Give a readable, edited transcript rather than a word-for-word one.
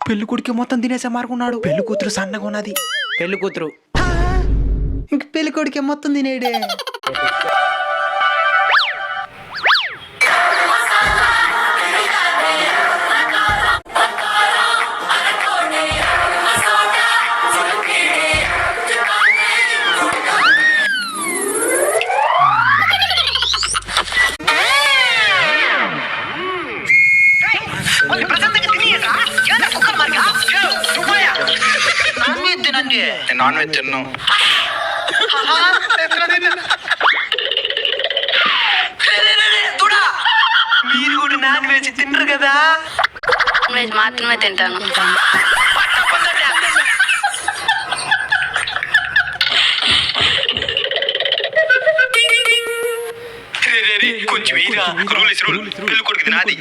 పెళ్లి కొడుకు మొత్తం తినేసే మారుకున్నాడు. పెళ్లి కూతురు సన్నగా ఉన్నది. పెళ్లి కూతురు ఇంక పెళ్లి కొడుకే మొత్తం తినేడే. నాన్ వెజ్ తిన్నాం. మీరు కూడా నాన్ వెజ్ తినరు కదా? వెజ్ మాత్రమే తింటాను. కొంచెం పెళ్లి కొడుకు నాది.